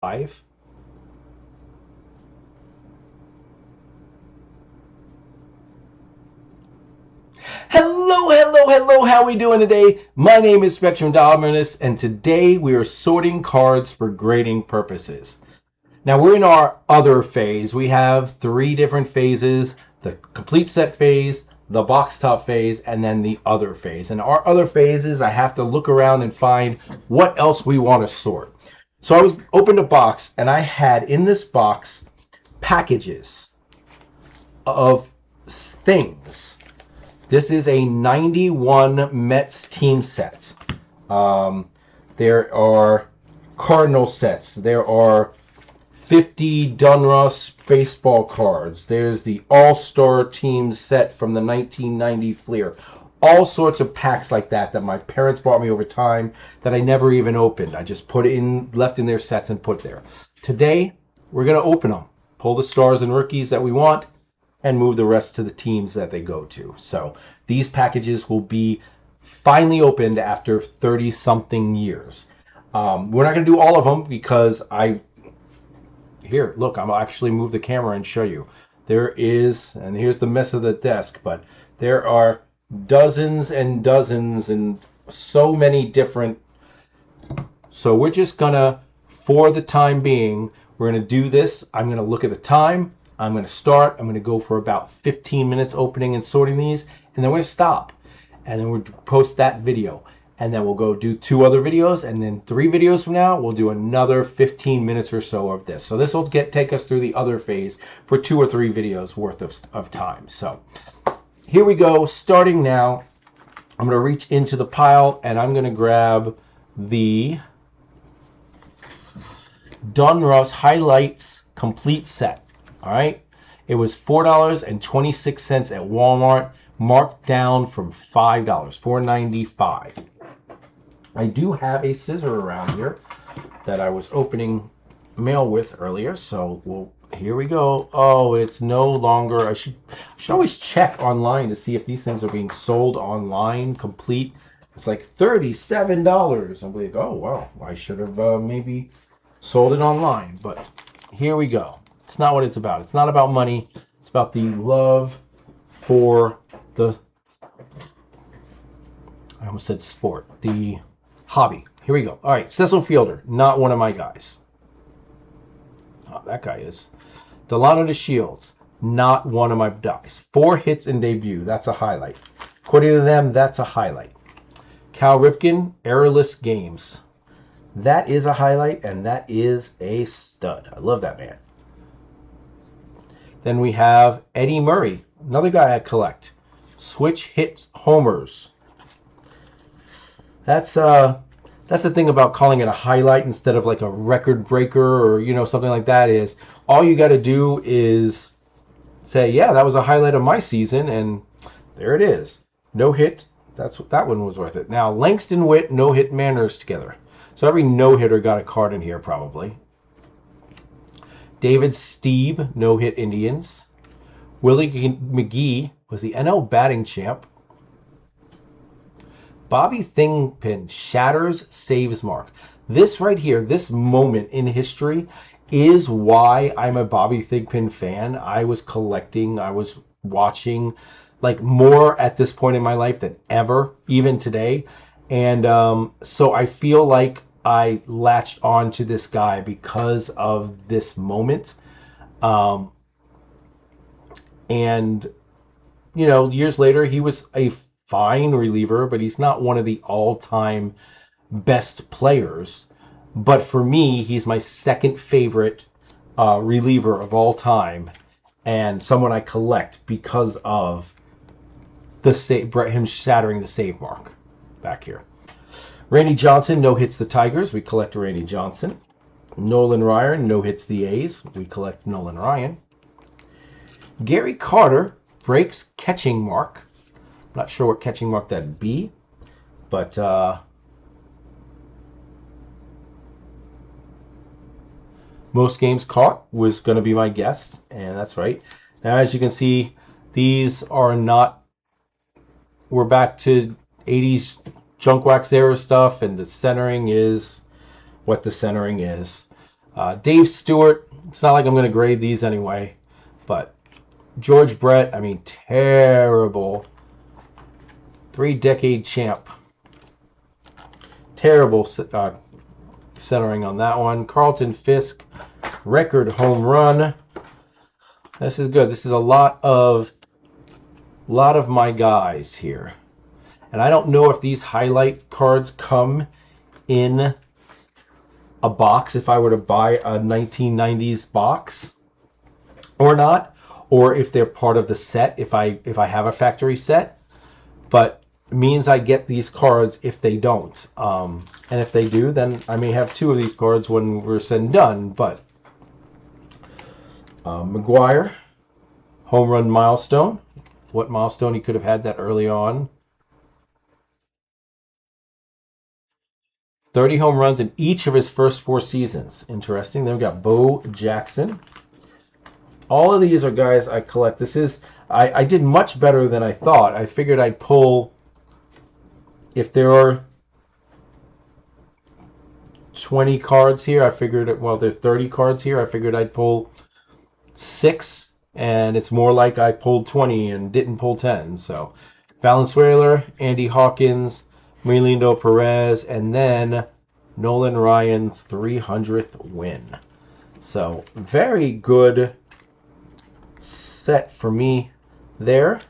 Five. Hello, hello, hello. How are we doing today? My name is Spectrum Dominus, and today we are sorting cards for grading purposes. Now we're in our other phase. We have three different phases: the complete set phase, the box top phase, and then the other phase. And our other phases, I have to look around and find what else we want to sort. So I was opened a box, and I had in this box packages of things. This is a 91 Mets team set. Um, there are Cardinal sets. There are 50 Donruss baseball cards. There's the All-Star team set from the 1990 Fleer. All sorts of packs like that that my parents bought me over time that I never even opened. I just put in, left in their sets and put there. Today, we're going to open them. Pull the stars and rookies that we want and move the rest to the teams that they go to. So these packages will be finally opened after 30 something years. We're not going to do all of them because here, look, I'll actually move the camera and show you. There is, and here's the mess of the desk, but there are dozens and dozens and so many different. So we're just gonna, for the time being, we're gonna do this. I'm gonna look at the time. I'm gonna start. I'm gonna go for about 15 minutes opening and sorting these, and then we're gonna stop, and then we'll post that video. And then we'll go do two other videos, and then 3 videos from now, we'll do another 15 minutes or so of this. So this will take us through the other phase for 2 or 3 videos worth of time. So here we go, starting now. I'm going to reach into the pile, and I'm going to grab the Donruss Highlights Complete Set. All right? It was $4.26 at Walmart, marked down from $5, $4.95. I do have a scissor around here that I was opening mail with earlier, so here we go. Oh, it's no longer. I should always check online to see if these things are being sold online complete. It's like $37. I'm like, oh wow, I should have maybe sold it online. But here we go. It's not what it's about. It's not about money. It's about the love for the. I almost said sport. The hobby. Here we go. All right, Cecil Fielder, not one of my guys. Oh, that guy is. Delano DeShields, not one of my guys. 4 hits in debut. That's a highlight. According to them, that's a highlight. Cal Ripken, errorless games. That is a highlight, and that is a stud. I love that man. Then we have Eddie Murray, another guy I collect. Switch hits homers. That's the thing about calling it a highlight instead of like a record breaker or something like that, is all you got to do is say, yeah, that was a highlight of my season, and there it is. No hit. That one was worth it. Now Langston Witt, no hit manners together. So every no hitter got a card in here probably. David Steeb, no hit Indians. Willie McGee was the NL batting champ. Bobby Thingpin shatters saves mark. This right here, this moment in history is why I'm a Bobby Thingpin fan. I was collecting, I was watching like more at this point in my life than ever, even today. And so I feel like I latched on to this guy because of this moment. And years later, he was a fine reliever, but he's not one of the all-time best players. But for me, he's my second favorite reliever of all time, and someone I collect because of him shattering the save mark back here. Randy Johnson no hits the Tigers. We collect Randy Johnson. Nolan Ryan no hits the A's. We collect Nolan Ryan. Gary Carter breaks catching mark. I'm not sure what catching mark that'd be, but most games caught was going to be my guess, and that's right. Now, as you can see, these are not. We're back to 80s junk wax era stuff, and the centering is what the centering is. Dave Stewart, it's not like I'm going to grade these anyway, but George Brett, I mean, terrible. 3-decade champ. Terrible centering on that one. Carlton Fisk, record home run. This is good. This is a lot of my guys here. And I don't know if these highlight cards come in a box if I were to buy a 1990s box or not, or if they're part of the set if I have a factory set. But it means I get these cards if they don't. And if they do, then I may have 2 of these cards when we're said and done. But McGuire, home run milestone. What milestone he could have had that early on. 30 home runs in each of his first 4 seasons. Interesting. Then we got Bo Jackson. All of these are guys I collect. This is I did much better than I thought. I figured I'd pull, if there are 20 cards here, I figured, well, there's 30 cards here, I figured I'd pull 6, and it's more like I pulled 20 and didn't pull 10. So Valenzuela, Andy Hawkins, Melindo Perez, and then Nolan Ryan's 300th win. So very good set for me there.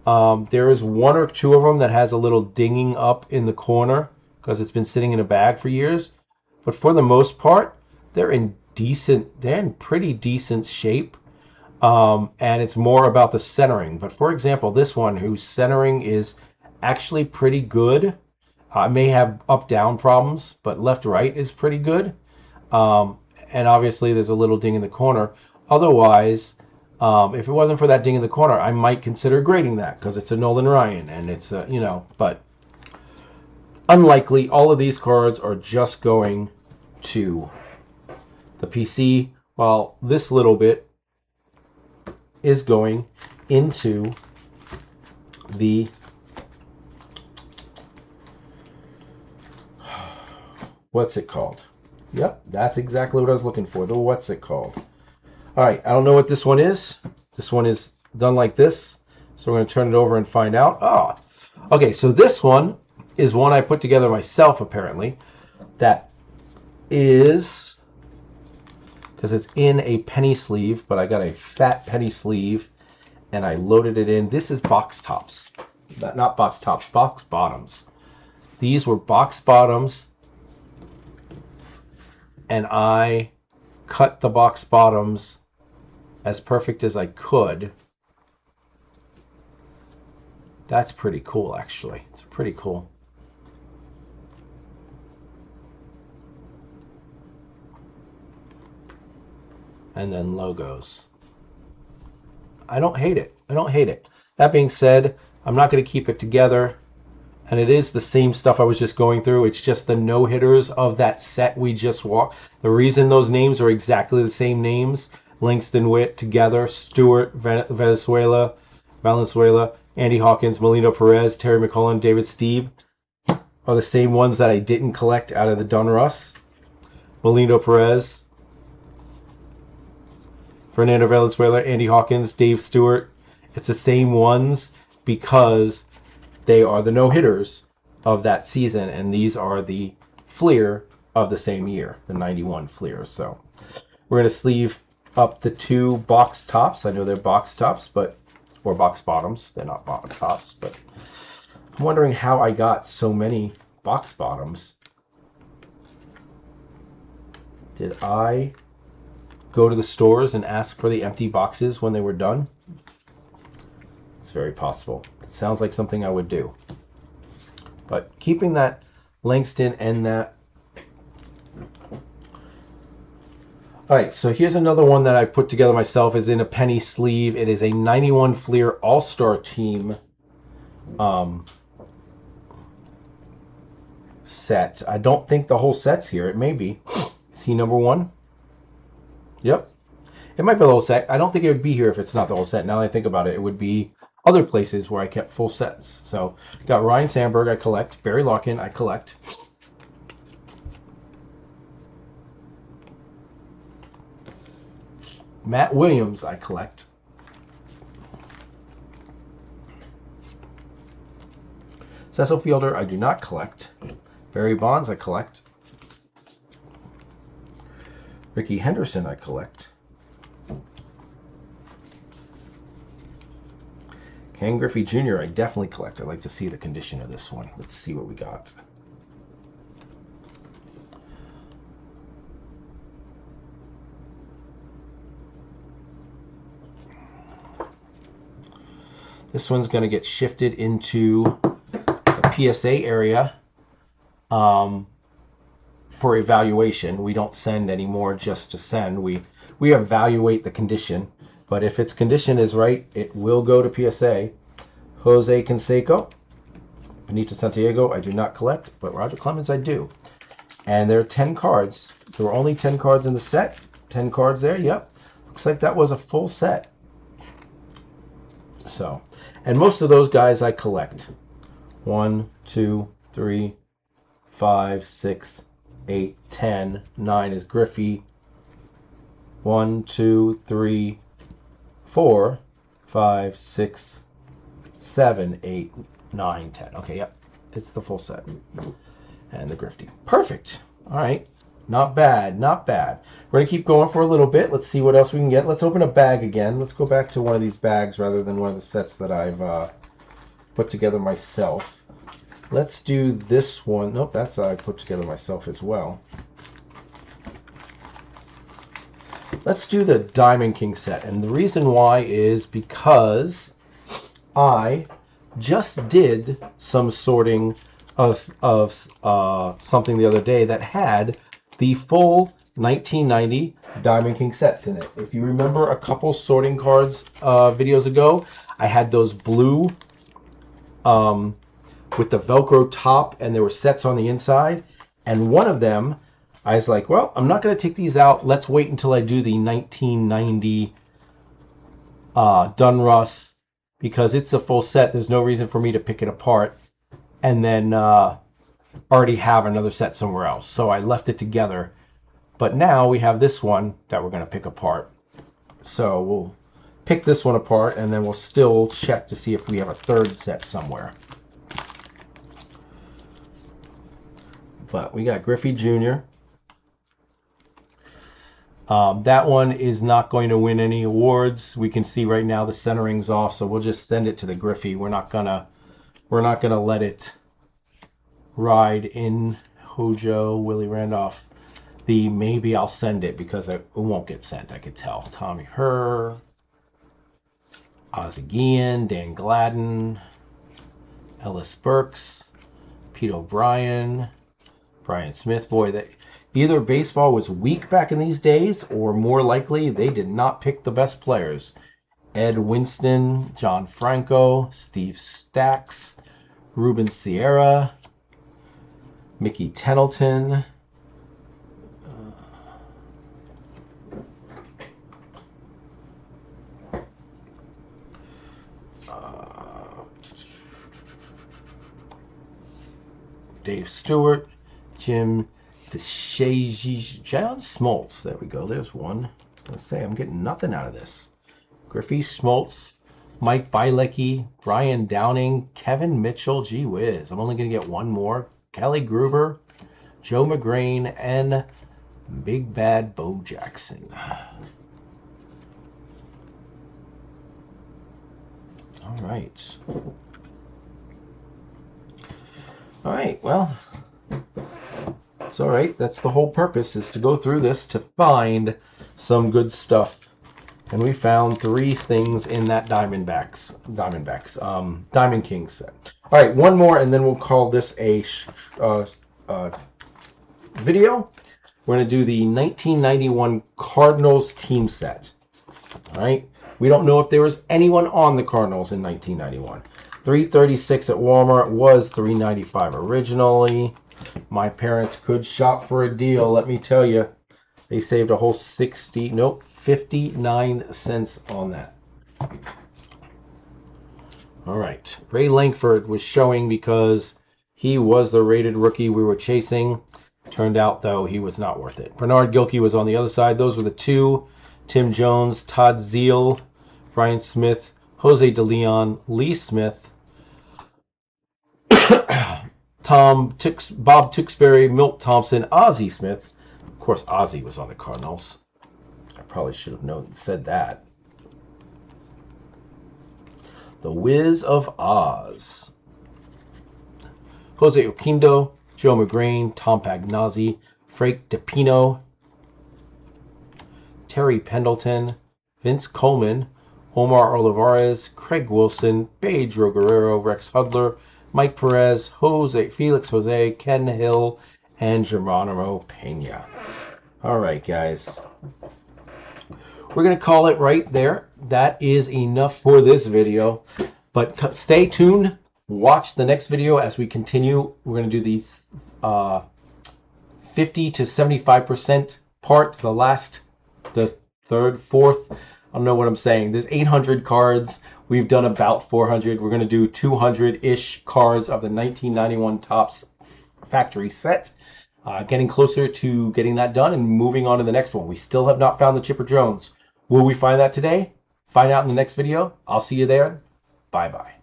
There is 1 or 2 of them that has a little dinging up in the corner because it's been sitting in a bag for years. But for the most part, they're in pretty decent shape. And it's more about the centering. But for example, this one, whose centering is actually pretty good. I may have up-down problems, but left-right is pretty good. And obviously there's a little ding in the corner. Otherwise, if it wasn't for that ding in the corner, I might consider grading that because it's a Nolan Ryan and it's a, but unlikely. All of these cards are just going to the PC, while this little bit is going into the what's it called? Yep, that's exactly what I was looking for. The what's it called? All right, I don't know what this one is. This one is done like this. So we're going to turn it over and find out. Oh, okay, so this one is one I put together myself, apparently. That is, because it's in a penny sleeve, but I got a fat penny sleeve, and I loaded it in. This is box tops. Not box tops, box bottoms. These were box bottoms, and I cut the box bottoms as perfect as I could. That's pretty cool, actually. It's pretty cool. And then logos. I don't hate it. I don't hate it. That being said, I'm not going to keep it together. And it is the same stuff I was just going through. It's just the no-hitters of that set we just walked. The reason those names are exactly the same names, Langston Witt together, Stewart, Valenzuela, Andy Hawkins, Melindo Perez, Terry McCullen, David Steve, are the same ones that I didn't collect out of the Donruss. Melindo Perez, Fernando Valenzuela, Andy Hawkins, Dave Stewart. It's the same ones because they are the no-hitters of that season, and these are the Fleer of the same year, the 91 Fleer. So we're going to sleeve up the 2 box tops. I know they're box tops, or box bottoms. They're not bottom tops, but I'm wondering how I got so many box bottoms. Did I go to the stores and ask for the empty boxes when they were done? It's very possible. It sounds like something I would do. But keeping that Langston and that. All right, so here's another one that I put together myself. Is in a penny sleeve. It is a 91 Fleer All-Star Team set. I don't think the whole set's here. It may be. Is he number 1? Yep. It might be the whole set. I don't think it would be here if it's not the whole set. Now that I think about it, it would be other places where I kept full sets. So got Ryan Sandberg, I collect. Barry Larkin, I collect. Matt Williams, I collect. Cecil Fielder, I do not collect. Barry Bonds, I collect. Ricky Henderson, I collect. Ken Griffey Jr., I definitely collect. I'd like to see the condition of this one. Let's see what we got. This one's going to get shifted into the PSA area for evaluation. We don't send anymore just to send. We evaluate the condition, but if its condition is right, it will go to PSA. Jose Canseco, Benito Santiago, I do not collect, but Roger Clemens I do. And there are 10 cards. There were only 10 cards in the set. 10 cards there, yep. Looks like that was a full set. So, and most of those guys I collect. 1, 2, 3, 5, 6, 8, 10. 9 is Griffey. 1, 2, 3, 4, 5, 6, 7, 8, 9, 10. Okay, yep. It's the full set. And the Griffey. Perfect. All right. Not bad. Not bad. We're going to keep going for a little bit. Let's see what else we can get. Let's open a bag again. Let's go back to one of these bags rather than one of the sets that I've put together myself. Let's do this one. Nope, that's I put together myself as well. Let's do the Diamond King set. And the reason why is because I just did some sorting of something the other day that had the full 1990 Diamond King sets in it. If you remember a couple sorting cards videos ago, I had those blue with the Velcro top, and there were sets on the inside. And one of them, I was like, well, I'm not going to take these out. Let's wait until I do the 1990 Donruss, because it's a full set. There's no reason for me to pick it apart and then already have another set somewhere else. So I left it together. But now we have this one that we're going to pick apart. So we'll pick this one apart, and then we'll still check to see if we have a third set somewhere. But we got Griffey Jr. That one is not going to win any awards. We can see right now the centering's off, so we'll just send it to the Griffey. We're not gonna let it ride in Hojo, Willie Randolph. Maybe I'll send it because it won't get sent, I could tell. Tommy Herr, Ozzie Guillen, Dan Gladden, Ellis Burks, Pete O'Brien, Brian Smith. Boy, either baseball was weak back in these days, or more likely they did not pick the best players. Ed Winston, John Franco, Steve Stacks, Ruben Sierra, Mickey Tettleton, Dave Stewart, Jim DeShazy, John Smoltz. There we go. There's one. Let's say I'm getting nothing out of this. Griffey, Smoltz, Mike Bielecki, Brian Downing, Kevin Mitchell. Gee whiz. I'm only going to get one more. Kelly Gruber, Joe McGrain, and Big Bad Bo Jackson. All right. All right, well, it's all right. That's the whole purpose, is to go through this to find some good stuff. And we found 3 things in that Diamond King set. All right, one more, and then we'll call this a video. We're going to do the 1991 Cardinals team set. All right, we don't know if there was anyone on the Cardinals in 1991. $336 at Walmart, was $395 originally. My parents could shop for a deal, let me tell you. They saved a whole 59 cents on that. All right, Ray Langford was showing because he was the rated rookie we were chasing. Turned out, though, he was not worth it. Bernard Gilkey was on the other side. Those were the 2 Tim Jones, Todd Zeal, Brian Smith, Jose DeLeon, Lee Smith, Bob Tewksbury, Milt Thompson, Ozzie Smith. Of course, Ozzie was on the Cardinals. I probably should have said that. The Wiz of Oz. Jose Oquindo, Joe McGrain, Tom Pagnozzi, Frank DePino, Terry Pendleton, Vince Coleman, Omar Olivares, Craig Wilson, Pedro Guerrero, Rex Hudler, Mike Perez, Felix Jose, Ken Hill, and Geronimo Pena. All right, guys. We're going to call it right there. That is enough for this video. But stay tuned. Watch the next video as we continue. We're going to do these 50 to 75% part, the third, fourth. I don't know what I'm saying. There's 800 cards. We've done about 400. We're going to do 200-ish cards of the 1991 Topps factory set. Getting closer to getting that done and moving on to the next one. We still have not found the Chipper Jones. Will we find that today? Find out in the next video. I'll see you there. Bye-bye.